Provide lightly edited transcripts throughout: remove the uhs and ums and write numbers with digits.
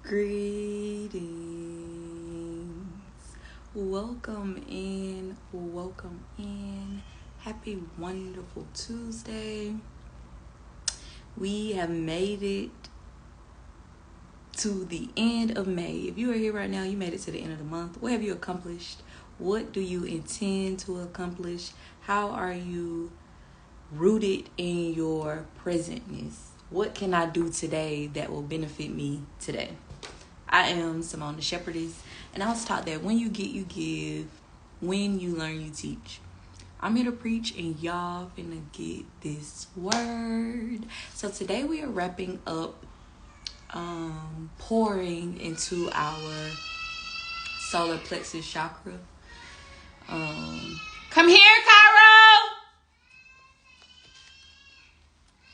Greetings. Welcome in. Happy wonderful Tuesday. We have made it to the end of May. If you are here right now, you made it to the end of the month. What have you accomplished? What do you intend to accomplish? How are you rooted in your presentness? What can I do today that will benefit me today? I am Simone the Shepherdess, and I was taught that when you get, you give. When you learn, you teach. I'm here to preach, and y'all finna get this word. So today we are wrapping up pouring into our solar plexus chakra. Come here, Cairo!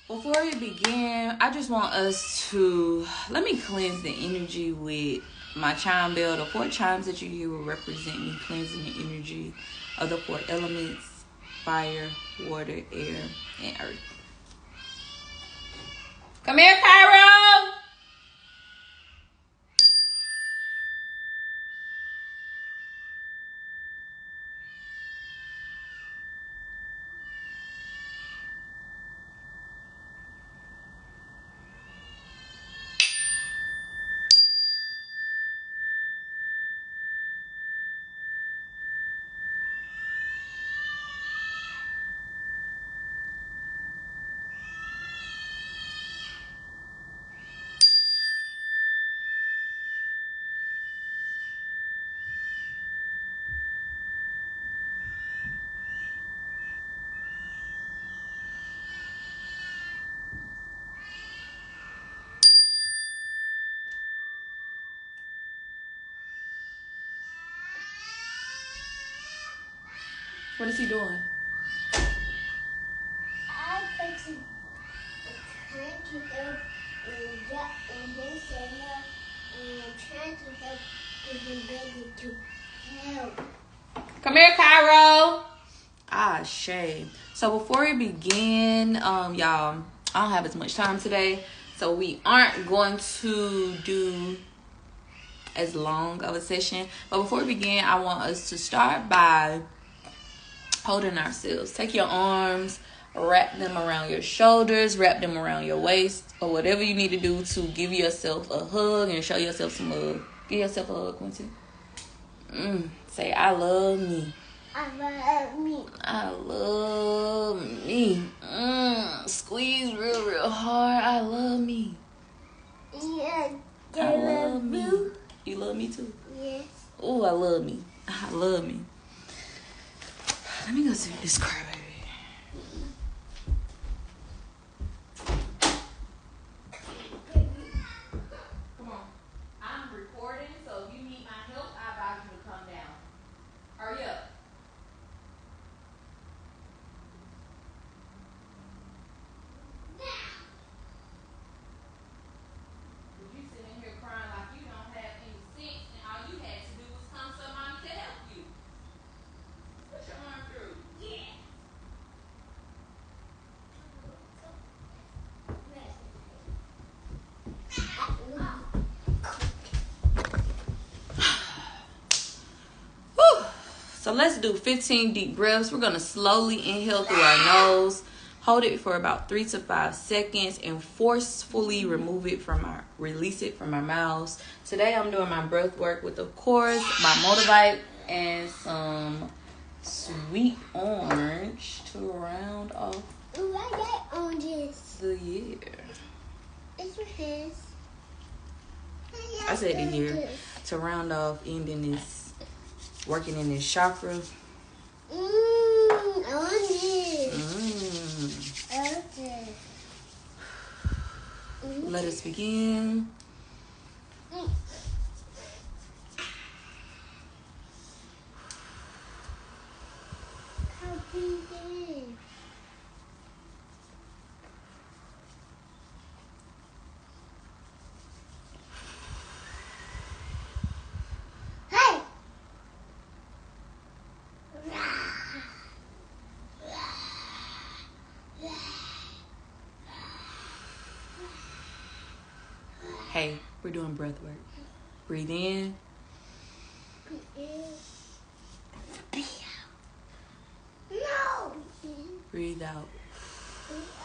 Before we begin, I just want us to, let me cleanse the energy with my chime bell. The 4 chimes that you hear will represent me cleansing the energy of the 4 elements: fire, water, air, and earth. Come here, Cairo! What is he doing? I'm trying to help Jack and his center, and I'm trying to help everybody to help. Come here, Cairo. Shay. So before we begin, y'all, I don't have as much time today, so we aren't going to do as long of a session. But before we begin, I want us to start by holding ourselves. Take your arms, wrap them around your shoulders, wrap them around your waist, or whatever you need to do to give yourself a hug and show yourself some love. Give yourself a hug, Quincy. Say, I love me. I love me. I love me. Squeeze real hard. I love me. Yeah, I love me. You love me too? Yes. Oh, I love me. I love me. Let me go see this crybaby. Come on. I'm recording, so if you need my help, I advise you to come down. Hurry up. You sitting here crying like you don't have any sense, and all you had to do was come somebody to help you. Push your arm through. Yeah. Whew. So let's do 15 deep breaths. We're going to slowly inhale through our nose. Hold it for about 3 to 5 seconds and forcefully release it from our mouths. Today I'm doing my breath work with, of course, my Motivite and some sweet orange to round off Why that oranges? the year. It's your hands. I said the year to round off ending this, working in this chakra. Oranges. Okay. Let us begin. Hey! Hey, we're doing breath work. Breathe in. Breathe out. No. Breathe out. Breathe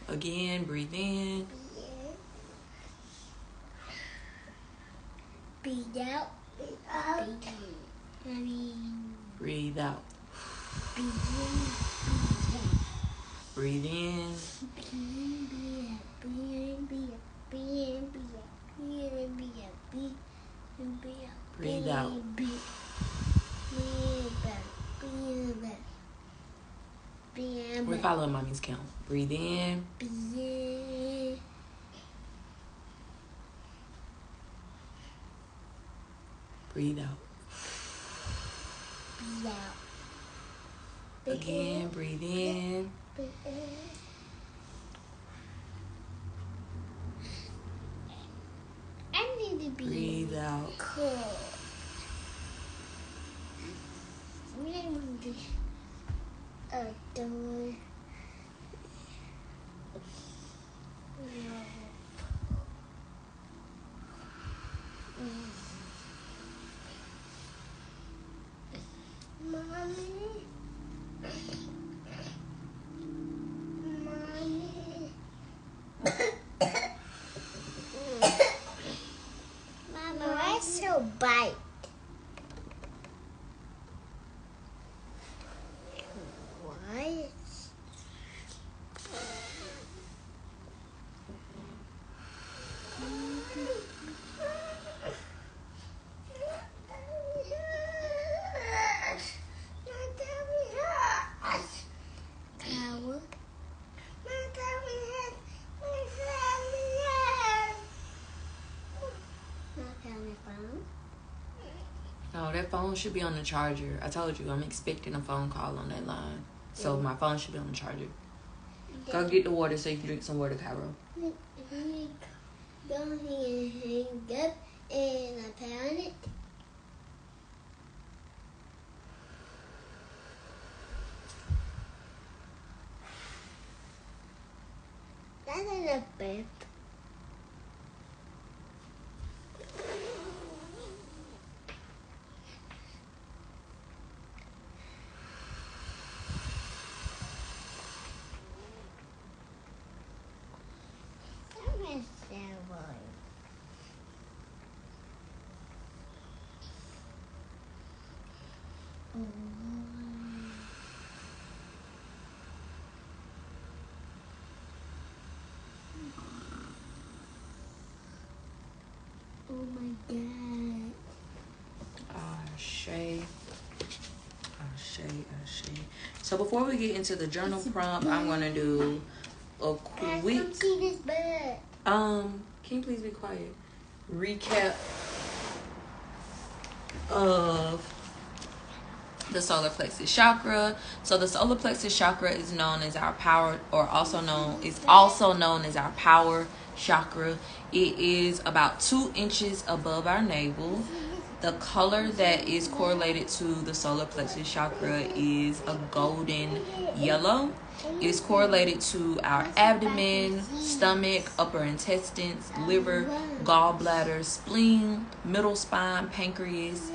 out. Again, breathe in. Breathe out. Breathe out. Breathe out. Breathe in. Breathe out. We're following mommy's count. Breathe in. Breathe out. Again, breathe in. I need to be Breathe out. cool. We need to door. Mommy. Mama, why so bite? Why? No, that phone should be on the charger. I told you, I'm expecting a phone call on that line. So my phone should be on the charger. Go get the water so you can drink some water, Cairo. Go ahead and hang up and I pound it. That's enough, babe. Oh my God. Ashe. So before we get into the journal prompt, I'm gonna do a quick. Come see this bird. Can you please be quiet? Recap of the solar plexus chakra. So the solar plexus chakra is known as our power, or also known as our power chakra. It is about 2 inches above our navel. The color that is correlated to the solar plexus chakra is a golden yellow. It is correlated to our abdomen, stomach, upper intestines, liver, gallbladder, spleen, middle spine, pancreas.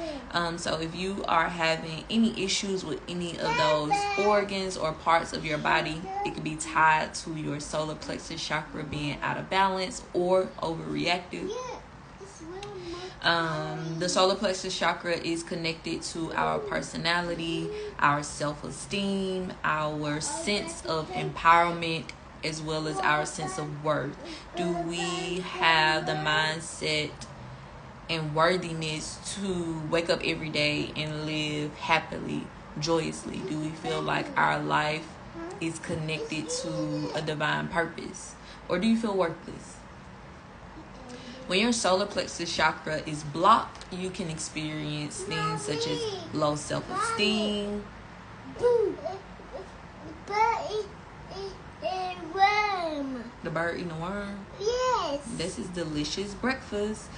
So if you are having any issues with any of those organs or parts of your body, it could be tied to your solar plexus chakra being out of balance or overreactive. The solar plexus chakra is connected to our personality, our self-esteem, our sense of empowerment, as well as our sense of worth. Do we have the mindset and worthiness to wake up every day and live happily, joyously? Do we feel like our life is connected to a divine purpose? Or do you feel worthless? When your solar plexus chakra is blocked, you can experience things such as low self-esteem. The bird eating a worm. The bird eating a worm? Yeah. This is delicious breakfast.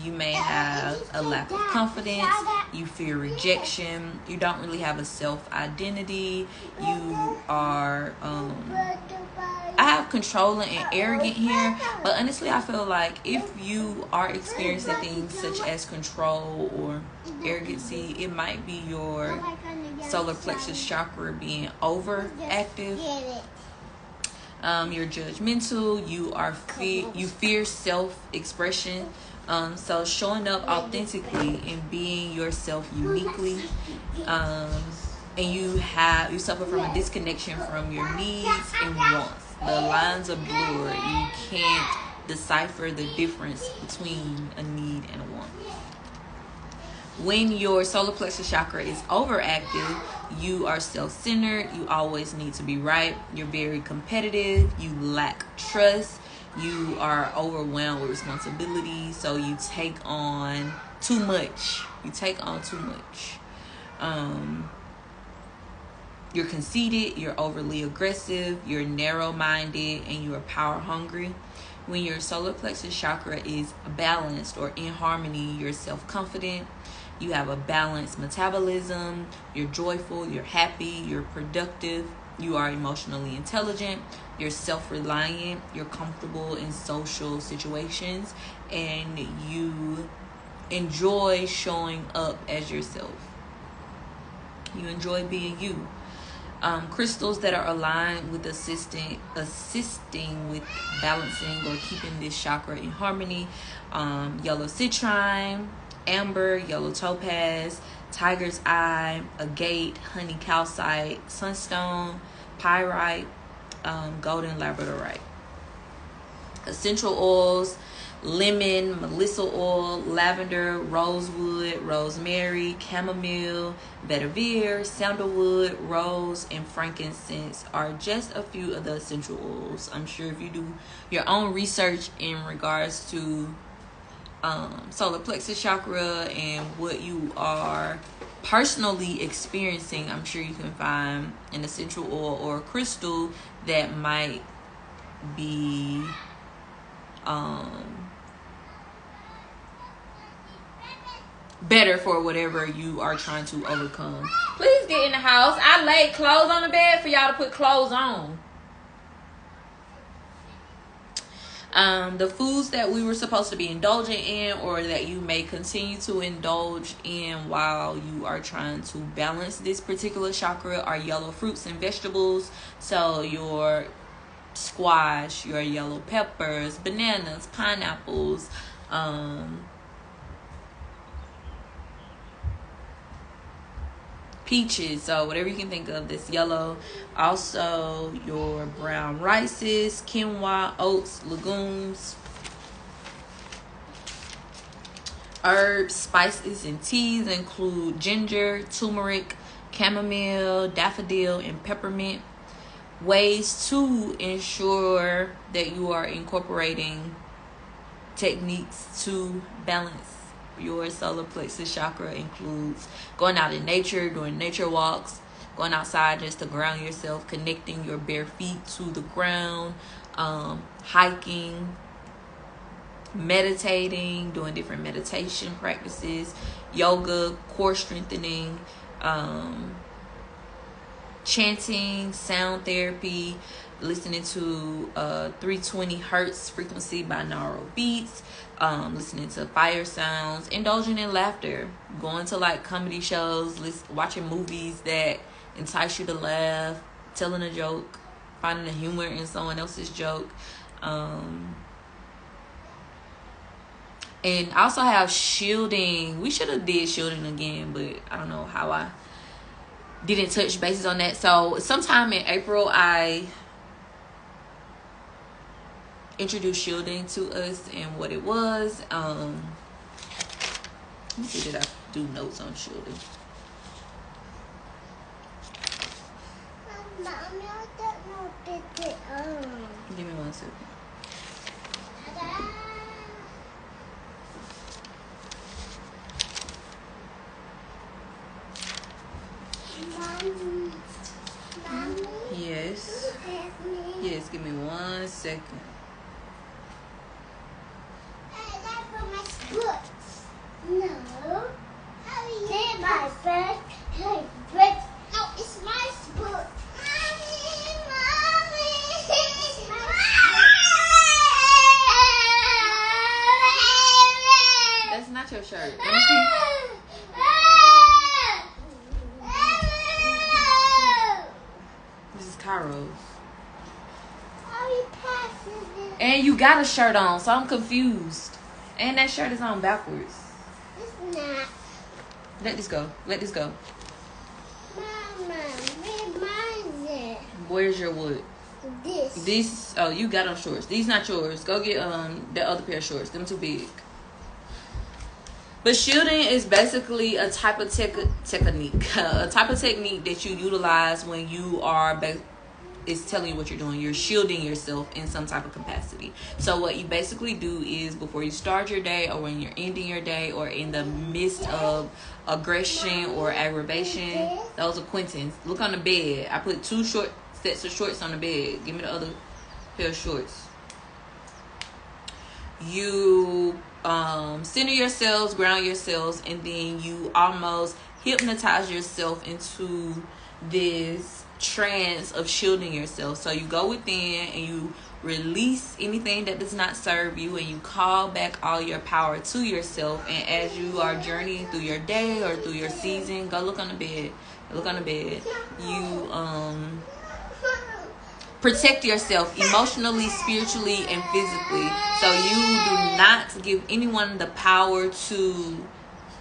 You may have a lack of confidence. You fear rejection. You don't really have a self-identity. You are, I have controlling and arrogant here. But honestly, I feel like if you are experiencing things such as control or arrogancy, it might be your solar plexus chakra being overactive. You're judgmental. You fear self-expression. So showing up authentically and being yourself uniquely. And you suffer from a disconnection from your needs and wants. The lines are blurred. You can't decipher the difference between a need and a want. When your solar plexus chakra is overactive, you are self-centered. You always need to be right. You're very competitive. You lack trust. You are overwhelmed with responsibility. So you take on too much. You're conceited. You're overly aggressive. You're narrow-minded. And you are power-hungry. When your solar plexus chakra is balanced or in harmony, you're self-confident. You have a balanced metabolism. You're joyful. You're happy. You're productive. You are emotionally intelligent. You're self-reliant. You're comfortable in social situations. And you enjoy showing up as yourself. You enjoy being you. Crystals that are aligned with assisting with balancing or keeping this chakra in harmony. Yellow citrine, amber, yellow topaz, tiger's eye, agate, honey calcite, sunstone, pyrite, golden labradorite. Essential oils: lemon, melissa oil, lavender, rosewood, rosemary, chamomile, vetiver, sandalwood, rose, and frankincense are just a few of the essential oils. I'm sure if you do your own research in regards to solar plexus chakra and what you are personally experiencing, I'm sure you can find an essential oil or a crystal that might be better for whatever you are trying to overcome. Please get in the house. I laid clothes on the bed for y'all to put clothes on. The foods that we were supposed to be indulging in, or that you may continue to indulge in while you are trying to balance this particular chakra, are yellow fruits and vegetables. So your squash, your yellow peppers, bananas, pineapples, peaches, so whatever you can think of this yellow. Also your brown rices, quinoa, oats, legumes, herbs, spices, and teas include ginger, turmeric, chamomile, daffodil, and peppermint. Ways to ensure that you are incorporating techniques to balance your solar plexus chakra includes going out in nature, doing nature walks, going outside just to ground yourself, connecting your bare feet to the ground, hiking, meditating, doing different meditation practices, yoga, core strengthening, chanting, sound therapy, listening to 320 hertz frequency binaural beats, listening to fire sounds, indulging in laughter, going to like comedy shows, watching movies that entice you to laugh, telling a joke, finding the humor in someone else's joke. And I also have shielding. We should have did shielding again, but I don't know how I didn't touch bases on that. So sometime in April, I introduced shielding to us and what it was. Let me see, did I do notes on shielding? Give me 1 second. Yes. Yes, give me 1 second. And you got a shirt on, so I'm confused. And that shirt is on backwards. It's not. Let this go. Let this go. Mama, where's mine? Where's your wood? This. Oh, you got on shorts. These not yours. Go get the other pair of shorts. Them too big. But shielding is basically a type of technique. A type of technique that you utilize when you are it's telling you what you're doing. You're shielding yourself in some type of capacity. So what you basically do is before you start your day, or when you're ending your day, or in the midst of aggression or aggravation, those are Quentin's. Look on the bed. I put 2 short sets of shorts on the bed. Give me the other pair of shorts. You center yourselves, ground yourselves, and then you almost hypnotize yourself into this trance of shielding yourself. So you go within and you release anything that does not serve you, and you call back all your power to yourself. And as you are journeying through your day or through your season, go look on the bed. Look on the bed. You protect yourself emotionally, spiritually, and physically. So you do not give anyone the power to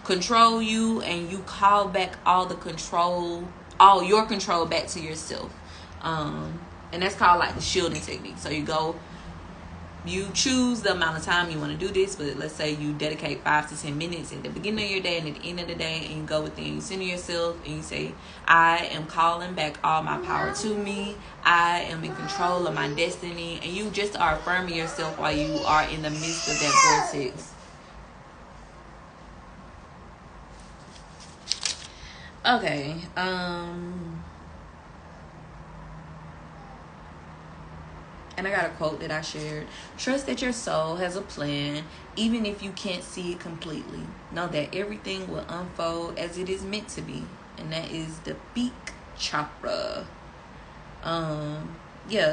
control you, and you call back all your control back to yourself. And that's called like the shielding technique. So you choose the amount of time you want to do this, but let's say you dedicate 5 to 10 minutes at the beginning of your day and at the end of the day, and you go within, you center yourself, and you say, I am calling back all my power to me. I am in control of my destiny. And you just are affirming yourself while you are in the midst of that vortex. Okay. And I got a quote that I shared. Trust that your soul has a plan, even if you can't see it completely. Know that everything will unfold as it is meant to be. And that is the beak chakra.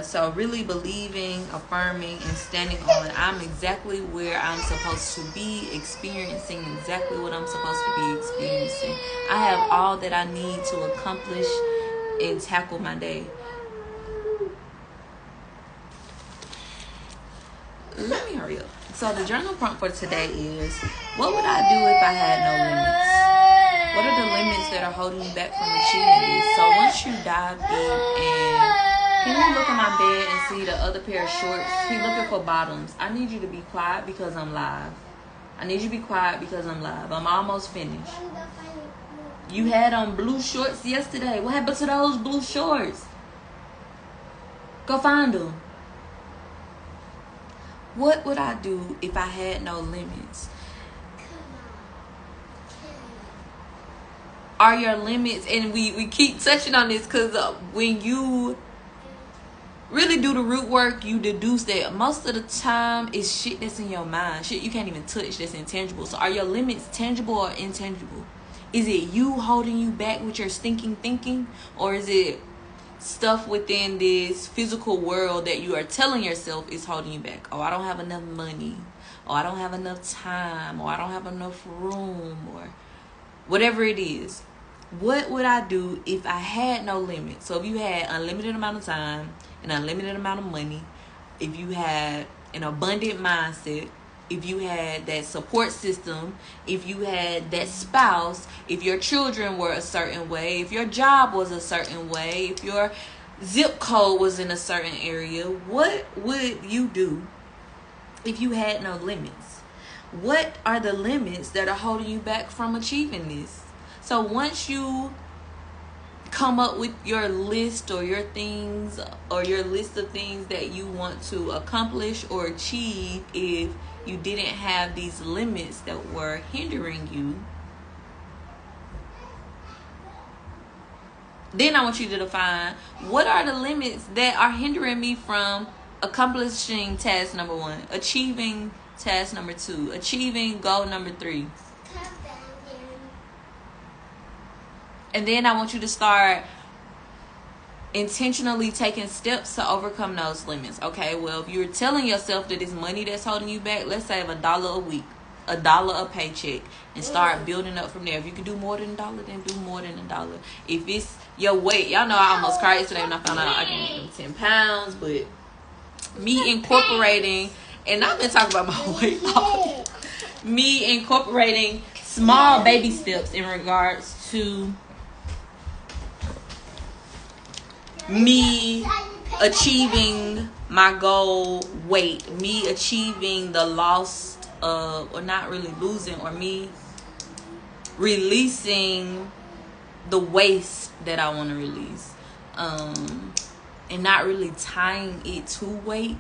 So really believing, affirming, and standing on I'm exactly where I'm supposed to be, experiencing exactly what I'm supposed to be experiencing. I have all that I need to accomplish and tackle my day. Let me hurry up. So the journal prompt for today is, what would I do if I had no limits? What are the limits that are holding you back from achieving this? So once you dive deep, and can you look on my bed and see the other pair of shorts? He's looking for bottoms. I need you to be quiet because I'm live. I'm almost finished. You had on blue shorts yesterday. What happened to those blue shorts? Go find them. What would I do if I had no limits? Are your limits, and we keep touching on this because when you really do the root work, you deduce that most of the time it's shit that's in your mind, shit you can't even touch, that's intangible. So are your limits tangible or intangible? Is it you holding you back with your stinking thinking, or is it stuff within this physical world that you are telling yourself is holding you back? Oh, I don't have enough money, or I don't have enough time, or I don't have enough room, or whatever it is. What would I do if I had no limit? So if you had unlimited amount of time, an unlimited amount of money, if you had an abundant mindset, if you had that support system, if you had that spouse, if your children were a certain way, if your job was a certain way, if your zip code was in a certain area, what would you do if you had no limits? What are the limits that are holding you back from achieving this? So once you come up with your list or your things, or your list of things that you want to accomplish or achieve, if you didn't have these limits that were hindering you, then I want you to define, what are the limits that are hindering me from accomplishing task number 1, achieving task number 2, achieving goal number 3. And then I want you to start intentionally taking steps to overcome those limits. Okay, well, if you're telling yourself that it's money that's holding you back, let's save $1 a week, $1 a paycheck, and start building up from there. If you can do more than $1, then do more than $1. If it's your weight, y'all know I almost cried yesterday when I found out I gained 10 pounds, but me incorporating, and I've been talking about my weight loss. Me incorporating small baby steps in regards to me achieving my goal weight, me achieving the loss of, or not really losing, or me releasing the waste that I want to release, and not really tying it to weight.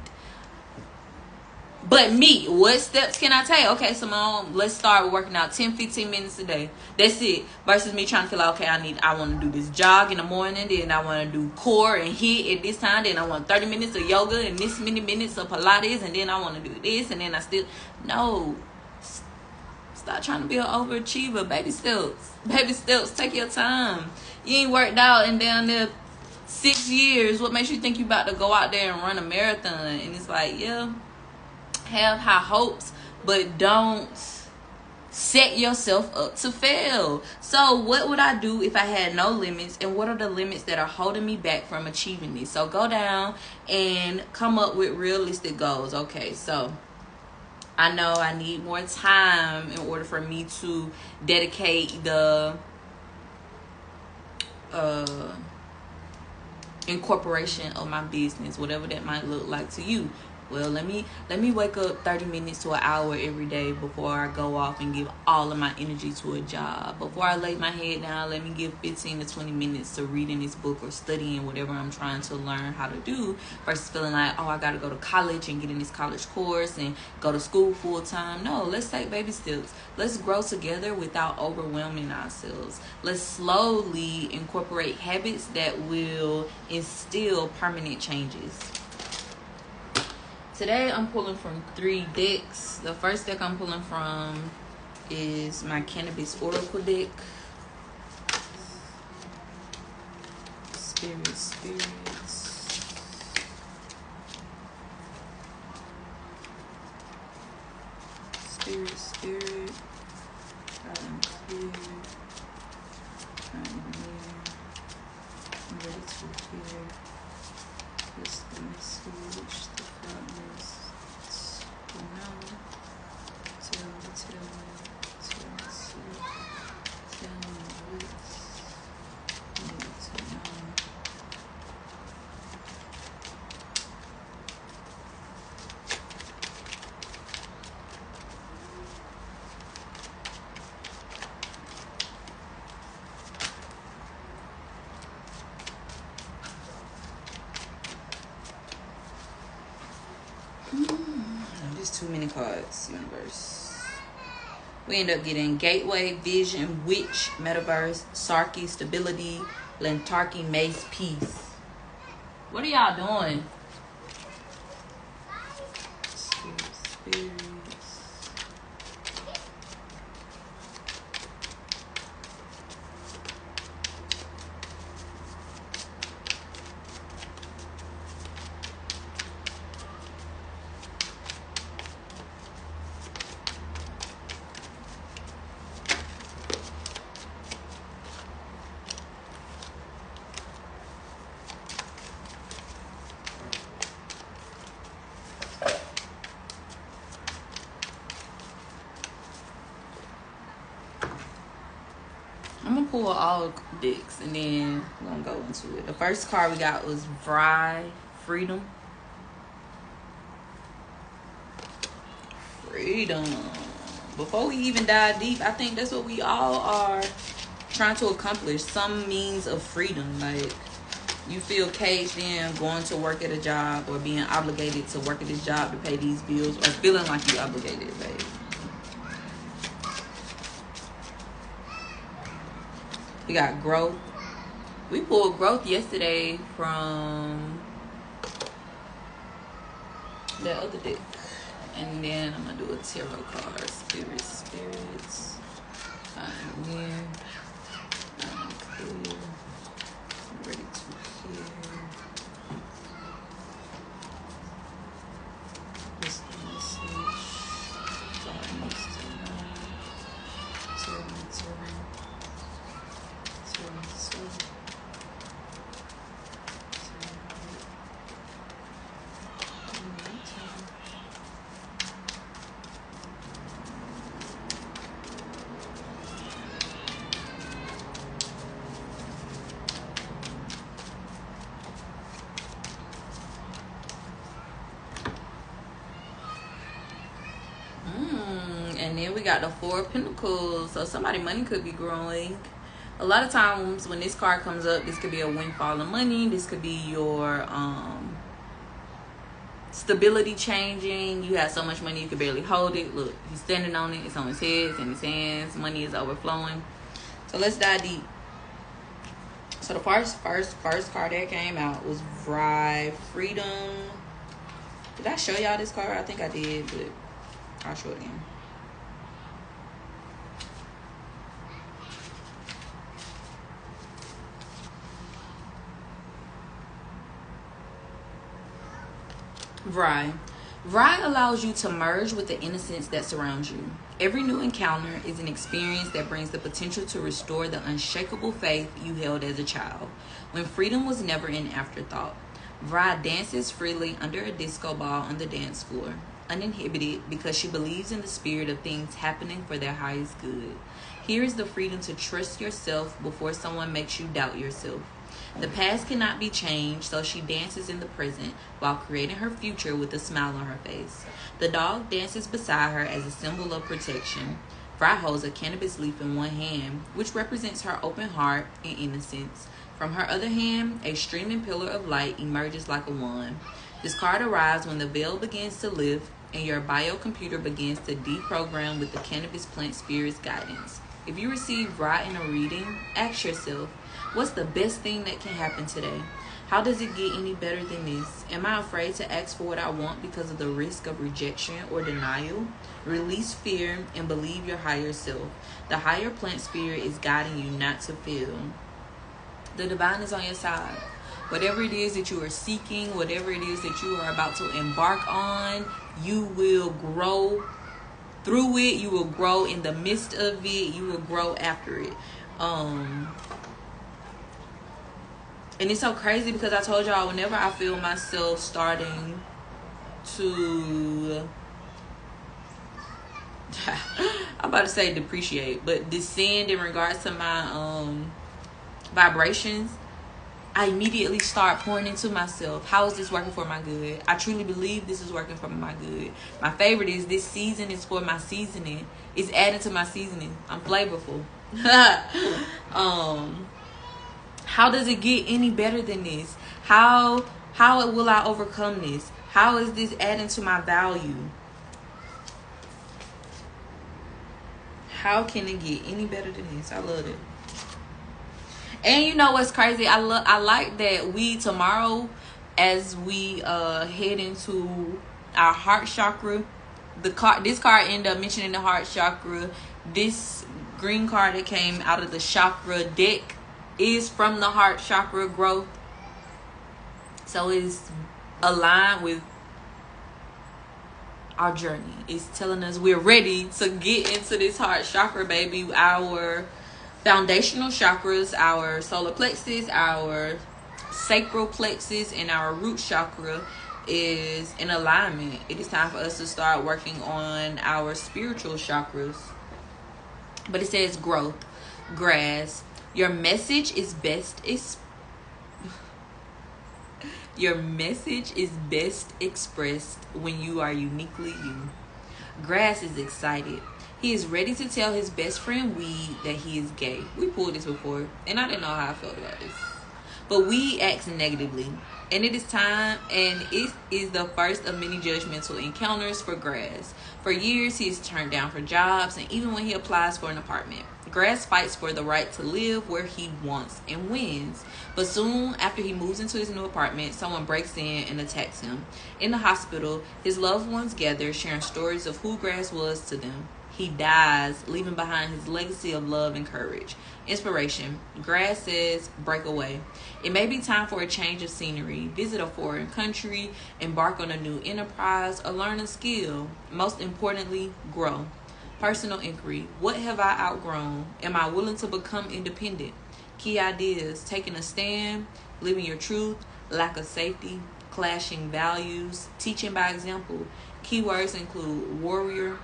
But me, what steps can I take? Okay, Simone, let's start working out 10-15 minutes a day. That's it. Versus me trying to feel like, okay, I want to do this jog in the morning, then I want to do core and HIIT at this time, then I want 30 minutes of yoga and this many minutes of Pilates, and then I want to do this, and then I still... No. Stop trying to be an overachiever. Baby steps. Baby steps. Take your time. You ain't worked out in down there 6 years. What makes you think you about to go out there and run a marathon? And it's like, yeah, have high hopes, but don't set yourself up to fail. So what would I do if I had no limits, and what are the limits that are holding me back from achieving this? So go down and come up with realistic goals. Okay, so I know I need more time in order for me to dedicate the incorporation of my business, whatever that might look like to you. Well, let me wake up 30 minutes to an hour every day before I go off and give all of my energy to a job. Before I lay my head down, let me give 15 to 20 minutes to reading this book or studying whatever I'm trying to learn how to do, versus feeling like, oh, I got to go to college and get in this college course and go to school full time. No, let's take baby steps. Let's grow together without overwhelming ourselves. Let's slowly incorporate habits that will instill permanent changes. Today I'm pulling from 3 decks. The first deck I'm pulling from is my Cannabis Oracle deck. Spirits. Spirit. I am clear. I am near. I'm ready to hear. What's the message? The promise. You know. Tell me. Tell me what you need to know. There's too many cards, universe. We end up getting Gateway, Vision, Witch, Metaverse, Sarky, Stability, Lentarky, Mace, Peace. What are y'all doing? Spirits. I'm gonna pull all decks and then we're gonna go into it. The first card we got was Freedom. Before we even dive deep, I think that's what we all are trying to accomplish. Some means of freedom. Like, you feel caged in going to work at a job, or being obligated to work at this job to pay these bills, or feeling like you're obligated, babe. We got growth. We pulled growth yesterday from the other deck. And then I'm going to do a tarot card. Spirits. I'm near. I'm clear. I'm ready to hear. What's the message? God needs to know. Tell me. And then we got the Four of Pentacles. So somebody money could be growing. A lot of times when this card comes up, this could be a windfall of money. This could be your stability changing. You have so much money you could barely hold it. Look, he's standing on it. It's on his head, it's in his hands. Money is overflowing. So let's dive deep. So the first card that came out was Freedom. Did I show y'all this card? I think I did, but I'll show it again. Vry allows you to merge with the innocence that surrounds you. Every new encounter is an experience that brings the potential to restore the unshakable faith you held as a child, when freedom was never an afterthought. Vry dances freely under a disco ball on the dance floor, uninhibited because she believes in the spirit of things happening for their highest good. Here is the freedom to trust yourself before someone makes you doubt yourself. The past cannot be changed, so she dances in the present while creating her future with a smile on her face. The dog dances beside her as a symbol of protection. Vry holds a cannabis leaf in one hand, which represents her open heart and innocence. From her other hand, a streaming pillar of light emerges like a wand. This card arrives when the veil begins to lift and your biocomputer begins to deprogram with the cannabis plant spirit's guidance. If you receive Vry in a reading, ask yourself, what's the best thing that can happen today? How does it get any better than this? Am I afraid to ask for what I want because of the risk of rejection or denial? Release fear and believe your higher self. The higher plant spirit is guiding you not to feel. The divine is on your side. Whatever it is that you are seeking, whatever it is that you are about to embark on, you will grow through it. You will grow in the midst of it. You will grow after it. And it's so crazy because I told y'all, whenever I feel myself starting to I'm about to say depreciate, but descend in regards to my vibrations, I immediately start pouring into myself. How is this working for my good? I truly believe this is working for my good. My favorite is this season is for my seasoning. It's added to my seasoning. I'm flavorful. How does it get any better than this? How will I overcome this? How is this adding to my value? How can it get any better than this? I love it. And you know what's crazy? I like that tomorrow, as we head into our heart chakra, this card ended up mentioning the heart chakra. This green card that came out of the chakra deck is from the heart chakra growth. So it's aligned with our journey. It's telling us we're ready to get into this heart chakra, baby. Our foundational chakras, our solar plexus, our sacral plexus, and our root chakra is in alignment. It is time for us to start working on our spiritual chakras. But it says growth, grass. Your message is best expressed when you are uniquely you. Grass is excited. He is ready to tell his best friend Weed that he is gay. We pulled this before, and I didn't know how I felt about this. But Weed acts negatively. And it is time, and it is the first of many judgmental encounters for Grass. For years, he is turned down for jobs, and even when he applies for an apartment. Grass fights for the right to live where he wants and wins. But soon after he moves into his new apartment, someone breaks in and attacks him. In the hospital, his loved ones gather, sharing stories of who Grass was to them. He dies, leaving behind his legacy of love and courage. Inspiration. Grass says, break away. It may be time for a change of scenery, visit a foreign country, embark on a new enterprise, or learn a skill. Most importantly, grow. Personal inquiry. What have I outgrown? Am I willing to become independent? Key ideas. Taking a stand, living your truth, lack of safety, clashing values, teaching by example. Keywords include warrior,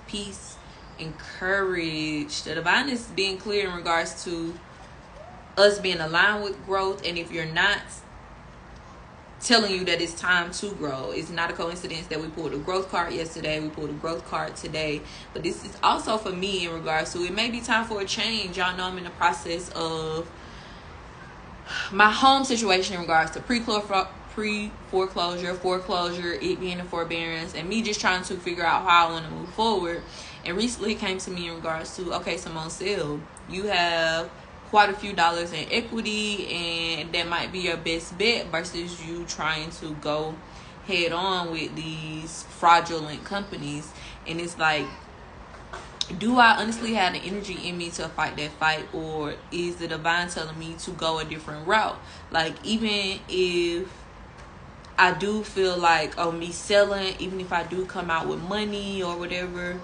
peace, and courage. The divine is being clear in regards to us being aligned with growth. And if you're not, telling you that it's time to grow. It's not a coincidence that we pulled a growth card yesterday, we pulled a growth card today. But this is also for me in regards to it may be time for a change. Y'all know I'm in the process of my home situation in regards to pre-foreclosure, foreclosure, it being in forbearance, and me just trying to figure out how I want to move forward. And recently it came to me in regards to, okay, Simone, still, you have quite a few dollars in equity, and that might be your best bet versus you trying to go head on with these fraudulent companies. And it's like, do I honestly have the energy in me to fight that fight, or is the divine telling me to go a different route? Like, even if I do feel like, oh, me selling, even if I do come out with money or whatever,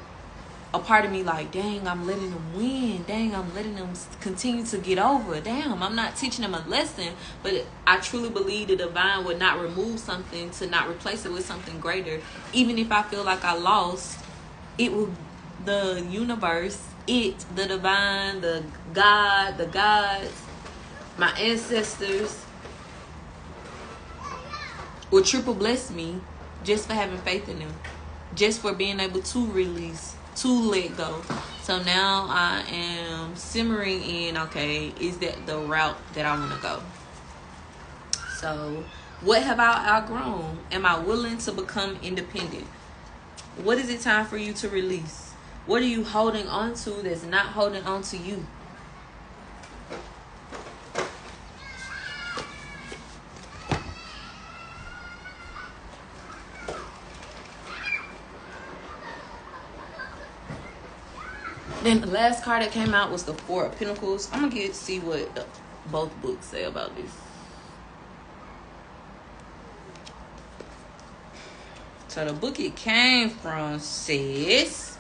a part of me like, dang, I'm letting them win. Dang, I'm letting them continue to get over. Damn, I'm not teaching them a lesson. But I truly believe the divine would not remove something to not replace it with something greater. Even if I feel like I lost, it will, the universe, the divine, the God, the gods, my ancestors will triple bless me just for having faith in them, just for being able to release, to let go. So now I am simmering in, okay, is that the route that I want to go? So what have I outgrown? Am I willing to become independent? What is it time for you to release? What are you holding on to that's not holding on to you? Then the last card that came out was the Four of Pentacles. I'm going to see what both books say about this. So the book it came from says,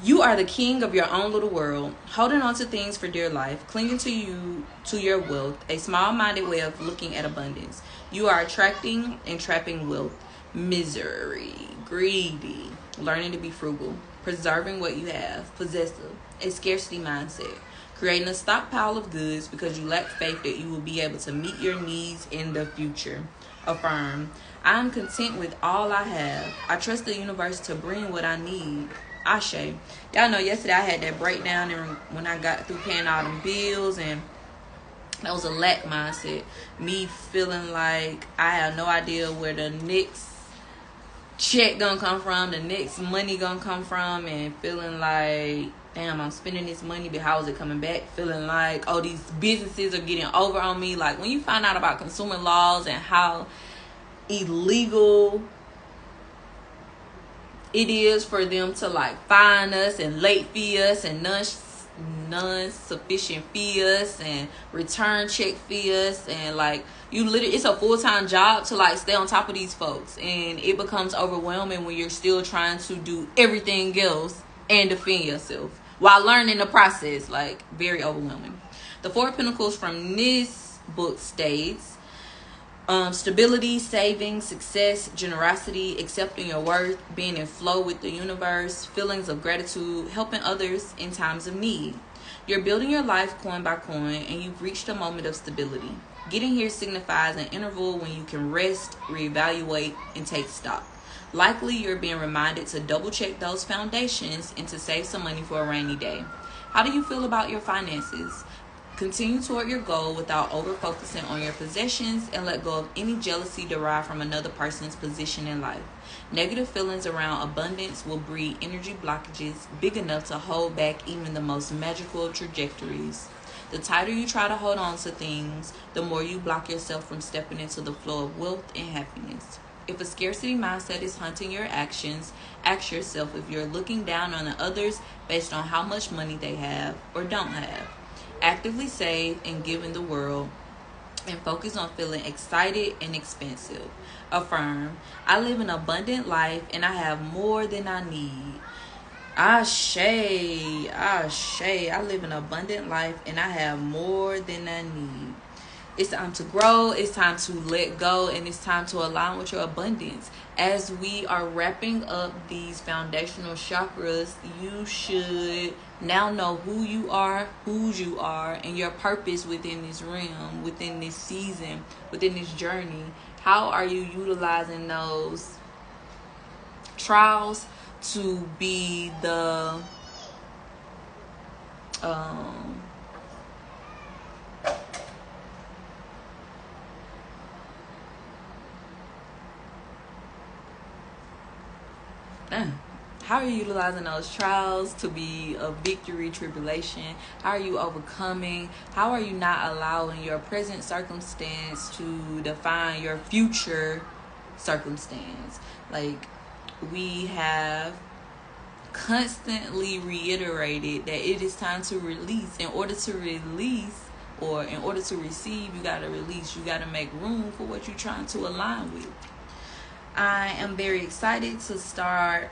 you are the king of your own little world, holding on to things for dear life, clinging to your wealth, a small-minded way of looking at abundance. You are attracting and trapping wealth, misery, greedy, learning to be frugal, preserving what you have, possessive, a scarcity mindset, creating a stockpile of goods because you lack faith that you will be able to meet your needs in the future. Affirm, I am content with all I have. I trust the universe to bring what I need. Ashe. Y'all know yesterday I had that breakdown and when I got through paying all them bills, and that was a lack mindset. Me feeling like I have no idea where the next check gonna come from, the next money gonna come from, and feeling like, damn, I'm spending this money, but how is it coming back? Feeling like, oh, these businesses are getting over on me. Like, when you find out about consumer laws and how illegal it is for them to like fine us and late fee us and non-sufficient fee us and return check fee us, and like, you literally, it's a full-time job to like stay on top of these folks, and it becomes overwhelming when you're still trying to do everything else and defend yourself while learning the process. Like, very overwhelming. The Four of Pentacles from this book states, stability, saving, success, generosity, accepting your worth, being in flow with the universe, feelings of gratitude, helping others in times of need. You're building your life coin by coin, and you've reached a moment of stability. Getting here signifies an interval when you can rest, reevaluate, and take stock. Likely, you're being reminded to double check those foundations and to save some money for a rainy day. How do you feel about your finances? Continue toward your goal without over-focusing on your possessions, and let go of any jealousy derived from another person's position in life. Negative feelings around abundance will breed energy blockages big enough to hold back even the most magical trajectories. The tighter you try to hold on to things, the more you block yourself from stepping into the flow of wealth and happiness. If a scarcity mindset is hunting your actions, ask yourself if you're looking down on the others based on how much money they have or don't have. Actively save and give in the world, and focus on feeling excited and expansive. Affirm, I live an abundant life and I have more than I need. Ashe, I live an abundant life and I have more than I need. It's time to grow. It's time to let go. And it's time to align with your abundance. As we are wrapping up these foundational chakras, you should now know who you are, whose you are, and your purpose within this realm, within this season, within this journey. How are you utilizing those trials to be the how are you utilizing those trials to be a victory, tribulation? How are you overcoming? How are you not allowing your present circumstance to define your future circumstance? Like, we have constantly reiterated that it is time to release. In order to release, or in order to receive, you got to release. You got to make room for what you're trying to align with. I am very excited to start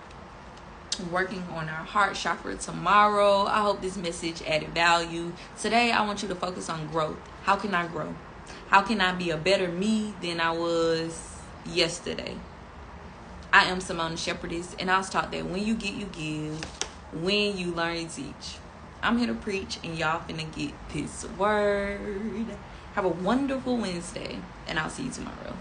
working on our heart chakra tomorrow. I hope this message added value. Today, I want you to focus on growth. How can I grow? How can I be a better me than I was yesterday? I am Simone, Shepherdess, and I was taught that when you get, you give. When you learn, you teach. I'm here to preach, and y'all finna get this word. Have a wonderful Wednesday, and I'll see you tomorrow.